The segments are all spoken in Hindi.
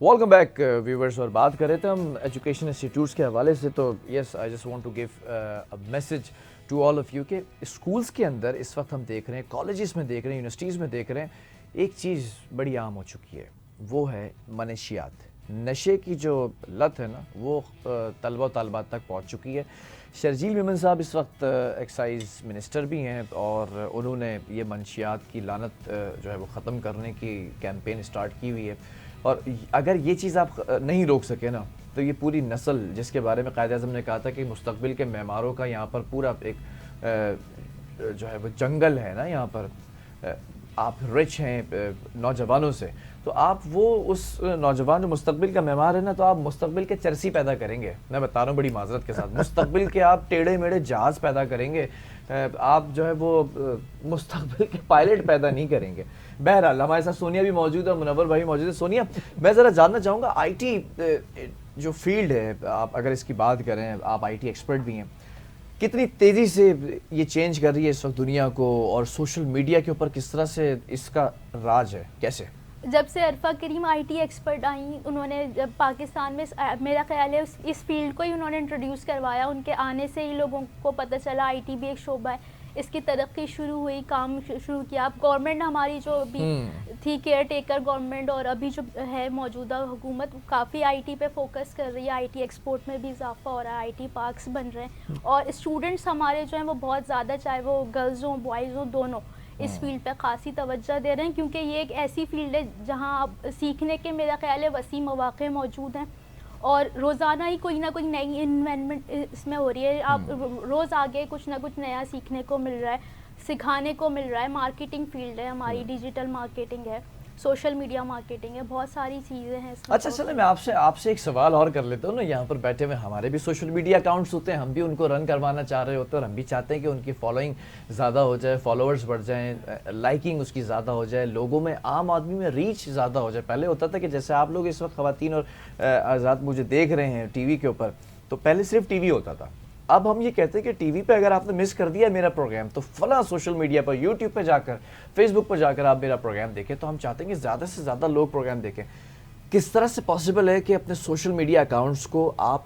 Welcome back viewers. और बात कर रहे थे हम एजुकेशन इंस्टीट्यूट्स के हवाले से, तो yes I just want to give a message to all of you कि स्कूल्स के अंदर इस वक्त हम देख रहे हैं, कॉलेजेस में देख रहे हैं, यूनिवर्सिटीज़ में देख रहे हैं, एक चीज़ बड़ी आम हो चुकी है, वो है मनशियात। नशे की जो लत है ना, वो तलबा तालबात तक पहुँच चुकी है। शर्जील मेमन साहब इस वक्त एक्साइज मिनिस्टर भी हैं और उन्होंने ये मनशियात की लानत जो है वो ख़त्म करने की कैंपेन स्टार्ट की हुई है। और अगर ये चीज़ आप नहीं रोक सके ना, तो ये पूरी नस्ल, जिसके बारे में कायद-ए-आज़म ने कहा था कि मुस्तक़बिल के मेहमारों का यहाँ पर पूरा एक जो है वो जंगल है ना, यहाँ पर आप रिच हैं नौजवानों से, तो आप वो उस नौजवान जो मुस्तक़बिल का मेहमान है ना, तो आप मुस्तक़बिल के चरसी पैदा करेंगे। मैं बता रहा हूँ बड़ी माज़रत के साथ, मुस्तक़बिल के आप टेढ़े मेढ़े जहाज़ पैदा करेंगे, आप जो है वो मुस्तक़बिल के पायलट पैदा नहीं करेंगे। बहरहाल हमारे साथ सोनिया भी मौजूद है, मुनव्वर भाई मौजूद है। सोनिया, मैं ज़रा जानना चाहूँगा, आईटी जो फील्ड है, आप अगर इसकी बात करें, आप आईटी एक्सपर्ट भी हैं, कितनी तेज़ी से ये चेंज कर रही है इस वक्त दुनिया को, और सोशल मीडिया के ऊपर किस तरह से इसका राज है, कैसे? जब से अरफा करीम आईटी एक्सपर्ट आई, उन्होंने जब पाकिस्तान में मेरा ख्याल है इस फील्ड को ही उन्होंने इंट्रोड्यूस करवाया। उनके आने से ही लोगों को पता चला आईटी भी एक शोबा है, इसकी तरक्की शुरू हुई, काम शुरू किया। अब गवर्नमेंट हमारी जो भी थी, केयर टेकर गवर्नमेंट, और अभी जो है मौजूदा हुकूमत, काफ़ी आईटी पे फोकस कर रही है। आईटी एक्सपोर्ट में भी इजाफा हो रहा है, आईटी पार्क्स बन रहे हैं, और स्टूडेंट्स हमारे जो हैं वो बहुत ज़्यादा, चाहे वो गर्ल्स हों बॉयज़ हों, दोनों इस फील्ड पे खासी तवज्जो दे रहे हैं, क्योंकि ये एक ऐसी फील्ड है जहां आप सीखने के, मेरा ख्याल है, वसी मौक़े मौजूद हैं, और रोज़ाना ही कोई ना कोई नई इन्वेंटमेंट इसमें हो रही है। आप रोज़ आगे कुछ ना कुछ नया सीखने को मिल रहा है, सिखाने को मिल रहा है। मार्केटिंग फील्ड है हमारी, डिजिटल मार्केटिंग है, सोशल मीडिया मार्केटिंग है, बहुत सारी चीज़ें हैं इसमें। अच्छा चलो, मैं आपसे एक सवाल और कर लेता हूँ ना। यहाँ पर बैठे हुए हमारे भी सोशल मीडिया अकाउंट्स होते हैं, हम भी उनको रन करवाना चाह रहे होते हैं, और हम भी चाहते हैं कि उनकी फॉलोइंग ज़्यादा हो जाए, फॉलोअर्स बढ़ जाएँ, लाइकिंग उसकी ज़्यादा हो जाए, लोगों में, आम आदमी में रीच ज़्यादा हो जाए। पहले होता था कि जैसे आप लोग इस वक्त ख़वातीन और आज़ाद मुझे देख रहे हैं टीवी के ऊपर, तो पहले सिर्फ टीवी होता था। अब हम ये कहते हैं कि टीवी पे अगर आपने मिस कर दिया मेरा प्रोग्राम, तो फला सोशल मीडिया पर, यूट्यूब पे जाकर, फेसबुक पर जाकर आप मेरा प्रोग्राम देखें। तो हम चाहते हैं कि ज़्यादा से ज़्यादा लोग प्रोग्राम देखें। किस तरह से पॉसिबल है कि अपने सोशल मीडिया अकाउंट्स को आप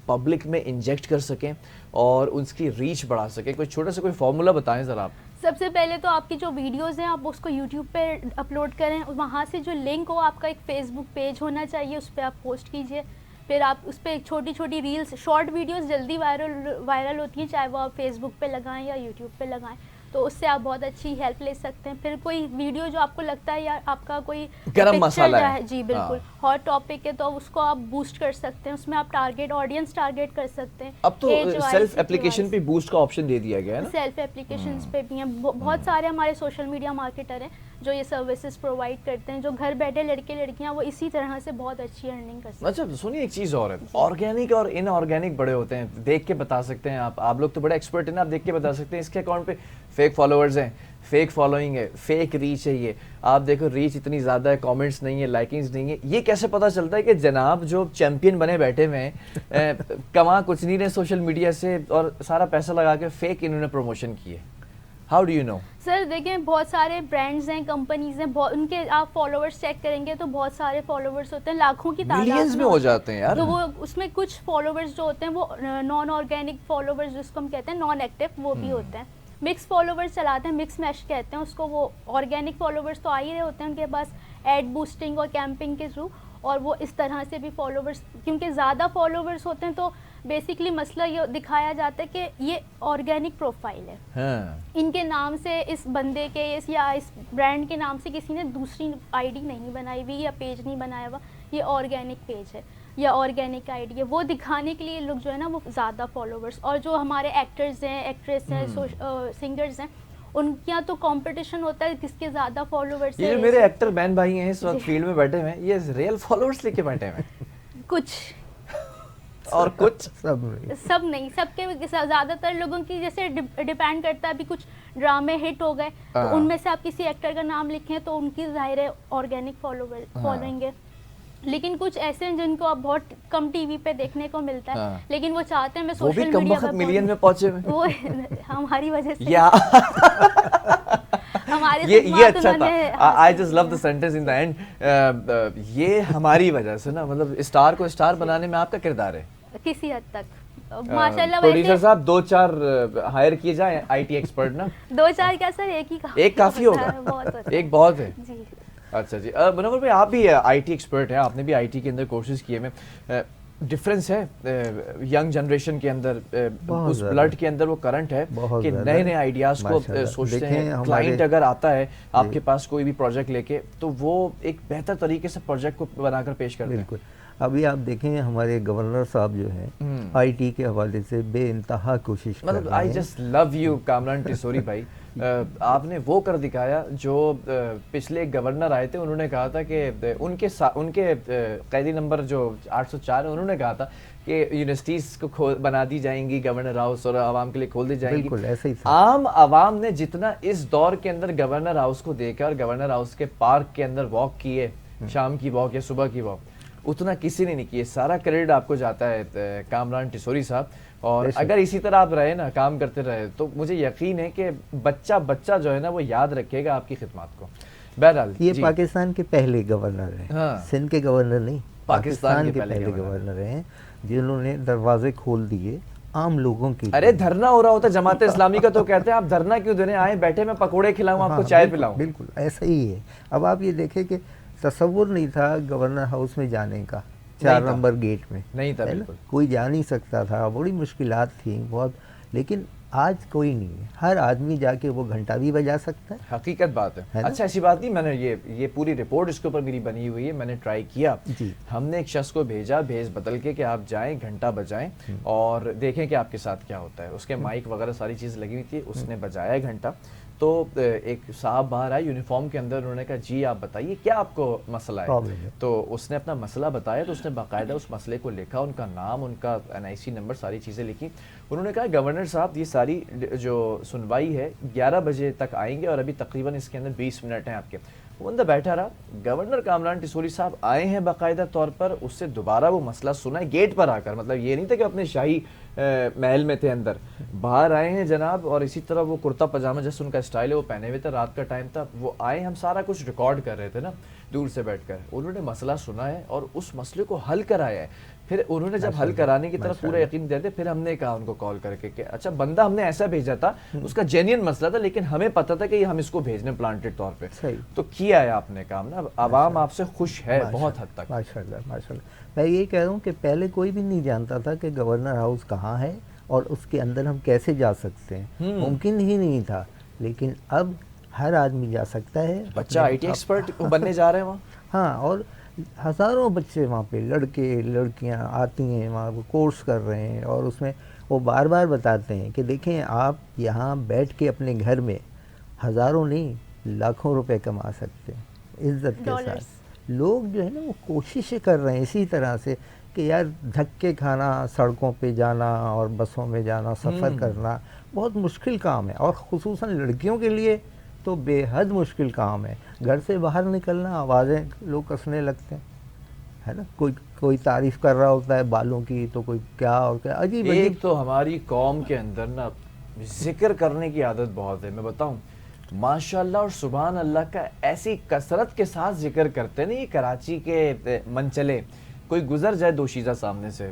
पब्लिक में इंजेक्ट कर सकें और उसकी रीच बढ़ा सकें? कोई छोटा सा कोई फार्मूला बताएं ज़रा आप। सबसे पहले तो आपकी जो वीडियोज़ हैं, आप उसको यूट्यूब पे अपलोड करें, वहाँ से जो लिंक हो, आपका एक फेसबुक पेज होना चाहिए, उस पर आप पोस्ट कीजिए। फिर आप उस पर छोटी छोटी रील्स, शॉर्ट वीडियोस जल्दी वायरल होती हैं, चाहे वो आप फेसबुक पे लगाएं या यूट्यूब पे लगाएं, तो उससे आप बहुत अच्छी हेल्प ले सकते हैं। फिर कोई वीडियो जो आपको लगता है या आपका कोई गरम मसाला है, जी बिल्कुल हॉट टॉपिक है, तो उसको आप बूस्ट कर सकते हैं, उसमें आप टारगेट ऑडियंस टारगेट कर सकते हैं। अब तो सेल्फ एप्लीकेशन पे बूस्ट का ऑप्शन दे दिया गया है ना, सेल्फ एप्लीकेशन पे भी हैं। बहुत सारे हमारे सोशल मीडिया मार्केटर हैं जो ये सर्विसेज प्रोवाइड करते हैं, जो घर बैठे लड़के लड़कियां वो इसी तरह से बहुत अच्छी अर्निंग कर सकते हैं। अच्छा सुनिए, एक चीज़ और है, ऑर्गेनिक और इनऑर्गेनिक बड़े होते हैं, देख के बता सकते हैं आप लोग तो बड़े एक्सपर्ट हैं ना, आप देख के बता सकते हैं इसके अकाउंट पे फेक फॉलोअर्स हैं, फेक फॉलोइंग है, फेक रीच है। ये आप देखो, रीच इतनी ज़्यादा है, कमेंट्स नहीं है, लाइकिंग्स नहीं है। ये कैसे पता चलता है कि जनाब जो चैंपियन बने बैठे हुए हैं, कमा कुछ नहीं रहे सोशल मीडिया से, और सारा पैसा लगा के फेक इन्होंने प्रमोशन किए? How do you know? Sir देखें, बहुत सारे ब्रांड्स हैं, कंपनीज हैं, उनके आप फॉलोअर्स चेक करेंगे तो बहुत सारे फॉलोअर्स होते हैं, लाखों की तादाद मिलियंस में हो जाते हैं यार। तो वो उसमें कुछ फॉलोअर्स जो होते हैं वो नॉन ऑर्गेनिक फॉलोअर्स, जिसको हम कहते हैं नॉन एक्टिव, वो भी होते हैं। मिक्स फॉलोवर्स चलाते हैं, मिक्स मैश कहते हैं उसको। वो ऑर्गेनिक फॉलोवर्स तो आ ही रहे होते हैं उनके पास एड बूस्टिंग और कैंपिंग के थ्रू, और वो इस तरह से भी फॉलोवर्स, क्योंकि ज़्यादा फॉलोवर्स होते हैं तो बेसिकली मसला ये दिखाया जाता है कि ये ऑर्गेनिक प्रोफाइल है। हाँ। इनके नाम से, इस बंदे के या इस ब्रांड के नाम से किसी ने दूसरी आईडी नहीं बनाई हुई या पेज नहीं बनाया हुआ, ये ऑर्गेनिक पेज है या ऑर्गेनिक आईडी है। वो दिखाने के लिए लोग जो है ना वो ज़्यादा फॉलोवर्स, और जो हमारे एक्टर्स हैं, एक्ट्रेस हैं, सिंगर्स हैं, उनका तो कंपटीशन होता है किसके ज़्यादा फॉलोवर्स हैं। ये मेरे एक्टर बहन भाई हैं इस वक्त फील्ड में बैठे हुए हैं, ये रियल फॉलोवर्स लेके बैठे हुए हैं कुछ और कुछ सब नहीं, सबके ज़्यादातर लोगों की जैसे डिपेंड करता है। अभी कुछ ड्रामे हिट हो गए तो उनमें से आप किसी एक्टर का नाम लिखें तो उनकी जाहिर है ऑर्गेनिक फॉलोइंग है। लेकिन कुछ ऐसे हैं जिनको आप बहुत कम टीवी पे देखने को मिलता है, लेकिन वो चाहते हैं मैं सोशल मीडिया पे मिलियन में पहुंचे वो हमारी वजह से हमारी ये खिदमत अच्छा उन्होंने था। I just love the sentence in the end, ये हमारी वजह से ना, मतलब स्टार को स्टार बनाने में आपका किरदार है। किसी हद तक माशाल्लाह। प्रोड्यूसर वैसे साहब 2-4 हायर किए जाए आईटी एक्सपर्ट ना। 2-4 क्या सर, एक ही एक काफी होता होगा, है, बहुत होता है। एक बहुत है। जी अच्छा जी, मुनव्वर भाई आप भी आईटी एक्सपर्ट हैं, आपने भी आईटी के अंदर कोर्सेज किए में, डिफरेंस है यंग जनरेशन के अंदर, बहुत उस ज़्यादा। ब्लड के अंदर वो करंट है बहुत कि ज़्यादा। नए नए आइडियाज को माशाल्लाह। सोचते देखें हैं। हमारे- क्लाइंट अगर आता है आपके पास कोई भी प्रोजेक्ट लेके, तो वो एक बेहतर तरीके से प्रोजेक्ट को बनाकर पेश करते हैं। बिल्कुल। अभी आप देखें हमारे गवर्नर साहब जो हैं आईटी के हवाले से बेइंतहा कोशिश कर मतलब रहे आई हैं। Just love you Kamran Tessori भाई, आपने वो कर दिखाया जो पिछले एक गवर्नर आए थे, उन्होंने कहा था कि उनके कैदी नंबर जो 804 है, उन्होंने कहा था कि यूनिवर्सिटीज को बना दी जाएंगी गवर्नर हाउस और आवाम के लिए खोल दी जाएंगी। बिल्कुल ऐसे ही था। आम आवाम ने जितना इस दौर के अंदर गवर्नर हाउस को देखा और गवर्नर हाउस के पार्क के अंदर वॉक किए, शाम की वॉक या सुबह की वॉक, उतना किसी ने नहीं किए। सारा क्रेडिट आपको जाता है कामरान टिसोरी साहब। और अगर इसी तरह आप रहे ना, काम करते रहे, तो मुझे यकीन है कि बच्चा बच्चा जो है ना वो याद रखेगा आपकी खिदमत को। बहरहाल ये जी, पाकिस्तान के पहले गवर्नर हैं। हाँ। सिंध के गवर्नर नहीं, पाकिस्तान के पहले पहले गवर्नर हैं जिन्होंने दरवाजे खोल दिए आम लोगों के अरे लिए। धरना हो रहा होता जमात इस्लामी का, तो कहते हैं आप धरना क्यों दे रहे हैं, आए बैठे मैं पकोड़े खिलाऊं आपको, हाँ, चाय बिल्कुल, पिलाऊं। बिल्कुल ऐसा ही है। अब आप ये देखें कि तसव्वुर नहीं था गवर्नर हाउस में जाने का, 4 नहीं था। नंबर गेट में नहीं था, है ना? बिल्कुल। कोई जा नहीं सकता था, बड़ी मुश्किलात थी बहुत। लेकिन आज कोई नहीं है, हर आदमी जाके वो घंटा भी बजा सकता है। हकीकत बात है ना? अच्छा, ऐसी बात नहीं, मैंने ये पूरी रिपोर्ट इसके ऊपर मेरी बनी हुई है, मैंने ट्राई किया जी। हमने एक शख्स को भेजा भेज बदल के कि आप जाएं घंटा बजाएं और देखें कि आपके साथ क्या होता है। उसके माइक वगैरह सारी चीज़ लगी हुई थी, उसने बजाया घंटा। तो एक साहब बाहर आए यूनिफॉर्म के अंदर, उन्होंने कहा जी आप बताइए क्या आपको मसला प्रॉब्लम है। है। तो उसने अपना मसला बताया, तो उसने बाकायदा उस मसले को लिखा, उनका नाम, उनका NIC नंबर, सारी चीज़ें लिखी। उन्होंने कहा गवर्नर साहब ये सारी जो सुनवाई है 11 बजे तक आएंगे और अभी तकरीबन इसके अंदर 20 मिनट हैं आपके। वो बंदा बैठा रहा, गवर्नर कामरान टिसोरी साहब आए हैं बाकायदा तौर पर, उससे दोबारा वो मसला सुना है गेट पर आकर। मतलब ये नहीं था कि अपने शाही महल में थे अंदर, बाहर आए हैं जनाब, और इसी तरह वो कुर्ता पजामा जैसे उनका स्टाइल है वो पहने हुए थे, रात का टाइम था, वो आए, हम सारा कुछ रिकॉर्ड कर रहे थे ना दूर से बैठकर। उन्होंने मसला सुना है और उस मसले को हल कराया है। फिर उन्होंने जब हल कराने की तरफ पूरा यकीन दिया, फिर हमने कहा उनको कॉल करके कि अच्छा बंदा हमने ऐसा भेजा था, उसका जेन्युइन मसला था, लेकिन हमें पता था कि हम इसको भेजने प्लांटेड तौर पे। सही। तो किया है आपने काम ना, आवाम आपसे खुश है बहुत हद तक। माशाल्लाह माशाल्लाह। मैं ये कह रहा हूँ कि पहले कोई भी नहीं जानता था कि गवर्नर हाउस कहाँ है और उसके अंदर हम कैसे जा सकते हैं, मुमकिन ही नहीं था। लेकिन अब हर आदमी जा सकता है। बच्चा IT एक्सपर्ट बनने जा रहे हैं वहाँ। हाँ, और हज़ारों बच्चे वहाँ पे, लड़के लड़कियाँ आती हैं वहाँ, वो कोर्स कर रहे हैं। और उसमें वो बार बार बताते हैं कि देखें आप यहाँ बैठ के अपने घर में हज़ारों नहीं लाखों रुपए कमा सकते हैं इज्जत के साथ। लोग जो है ना वो कोशिशें कर रहे हैं इसी तरह से कि यार धक्के खाना, सड़कों पे जाना और बसों में जाना, सफ़र करना बहुत मुश्किल काम है, और ख़ुसूसन लड़कियों के लिए तो बेहद मुश्किल काम है। घर से बाहर निकलना, आवाज़ें लोग कसने लगते हैं, है ना? कोई तारीफ़ कर रहा होता है बालों की, तो कोई क्या और क्या, अजीब एक अजीब। तो हमारी कौम के अंदर ना जिक्र करने की आदत बहुत है, मैं बताऊं माशाल्लाह और सुभान अल्लाह का ऐसी कसरत के साथ जिक्र करते नहीं। कराची के मनचले कोई गुजर जाए दोशीज़ा सामने से,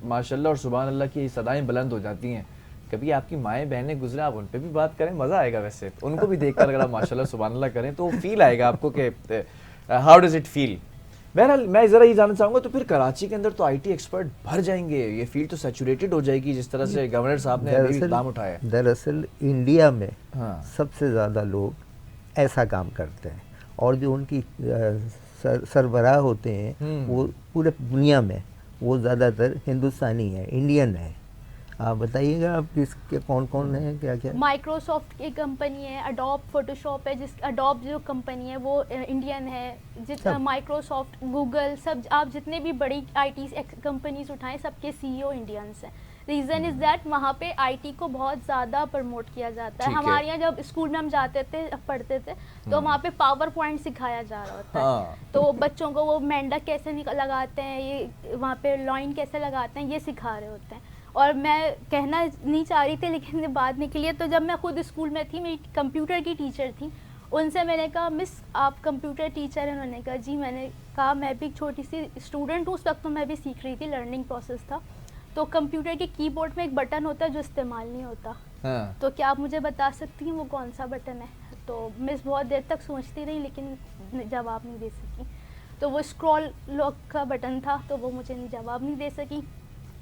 माशाल्लाह और सुभान अल्लाह की सदाएं बुलंद हो जाती हैं। कभी आपकी माएँ बहनें गुजरे, आप उन पे भी बात करें, मज़ा आएगा। वैसे उनको भी देखकर अगर आप माशाल्लाह सुभान अल्लाह करें तो फील आएगा आपको कि हाउ डज इट फील। बहरहाल मैं ज़रा ये जानना चाहूँगा, तो फिर कराची के अंदर तो IT एक्सपर्ट भर जाएंगे, ये फील्ड तो सैचुरेटेड हो जाएगी जिस तरह से गवर्नर साहब ने अभी इक़दाम उठाया है। दरअसल इंडिया में हाँ। सबसे ज़्यादा लोग ऐसा काम करते हैं, और जो उनकी सरबराह होते हैं वो पूरे दुनिया में वो ज़्यादातर हिंदुस्तानी है, इंडियन है। आप बताइएगा आप किसके कौन कौन है, क्या क्या? माइक्रोसॉफ्ट की कंपनी है, अडोब फोटोशॉप है, जिस अडोब जो कंपनी है वो इंडियन है। माइक्रोसॉफ्ट, गूगल, सब आप जितने भी बड़ी IT कंपनीज उठाएं सबके CEO इंडियंस हैं। रीज़न इज़ दैट वहाँ पे IT को बहुत ज़्यादा प्रमोट किया जाता है। हमारे यहाँ जब स्कूल में हम जाते थे, पढ़ते थे, तो वहाँ पे पावर पॉइंट सिखाया जा रहा होता है। तो बच्चों को वो मेंढक कैसे लगाते हैं, ये वहाँ पे लॉइन कैसे लगाते हैं, ये सिखा रहे होते हैं। और मैं कहना नहीं चाह रही थी लेकिन बाद निकली है। तो जब मैं खुद स्कूल में थी, मेरी कंप्यूटर की टीचर थी, उनसे मैंने कहा मिस आप कंप्यूटर टीचर हैं? उन्होंने कहा जी। मैंने कहा मैं भी एक छोटी सी स्टूडेंट हूँ, उस वक्त तो मैं भी सीख रही थी, लर्निंग प्रोसेस था। तो कंप्यूटर के कीबोर्ड में एक बटन होता है जो इस्तेमाल नहीं होता, हाँ। तो क्या आप मुझे बता सकती हैं वो कौन सा बटन है? तो मिस बहुत देर तक सोचती रही लेकिन जवाब नहीं दे सकी। तो वो स्क्रॉल लॉक का बटन था, तो वो मुझे जवाब नहीं दे सकी।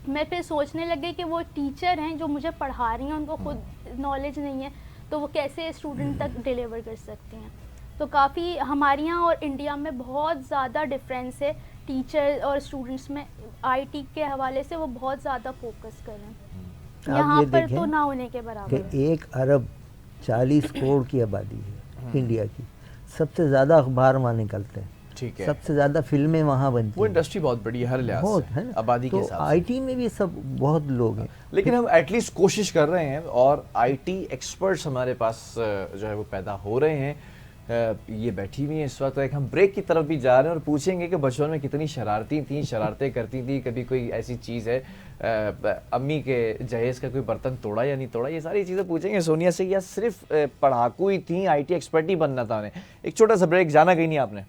मैं फिर सोचने लग गई कि वो टीचर हैं जो मुझे पढ़ा रही हैं, उनको खुद नॉलेज नहीं है, तो वो कैसे स्टूडेंट तक डिलीवर कर सकती हैं। तो काफ़ी हमारे यहाँ और इंडिया में बहुत ज़्यादा डिफरेंस है टीचर और स्टूडेंट्स में। आईटी के हवाले से वो बहुत ज़्यादा फोकस कर रहे हैं, आप यहाँ ये पर देखें तो ना होने के बराबर है। कि 1 अरब 40 करोड़ की आबादी है इंडिया की, सबसे ज़्यादा अखबार वहाँ निकलते हैं, ठीक है। सबसे ज़्यादा फिल्में वहाँ बनती वो हैं, इंडस्ट्री बहुत बड़ी है हर लिहाज बहुत से, है ना। आबादी के तो हिसाब से। आईटी में भी सब बहुत लोग हैं, लेकिन हम एटलीस्ट कोशिश कर रहे हैं और आईटी एक्सपर्ट्स हमारे पास जो है वो पैदा हो रहे हैं। ये बैठी हुई हैं इस वक्त। एक हम ब्रेक की तरफ भी जा रहे हैं और पूछेंगे कि बचपन में कितनी शरारती थी, शरारतें करती थी, कभी कोई ऐसी चीज़ है अम्मी के जहेज़ का कोई बर्तन तोड़ा या नहीं तोड़ा, ये सारी चीज़ें पूछेंगे सोनिया से। या सिर्फ पढ़ाकू ही थी, आईटी एक्सपर्ट ही बनना था उन्हें। एक छोटा सा ब्रेक, जाना कहीं नहीं आपने।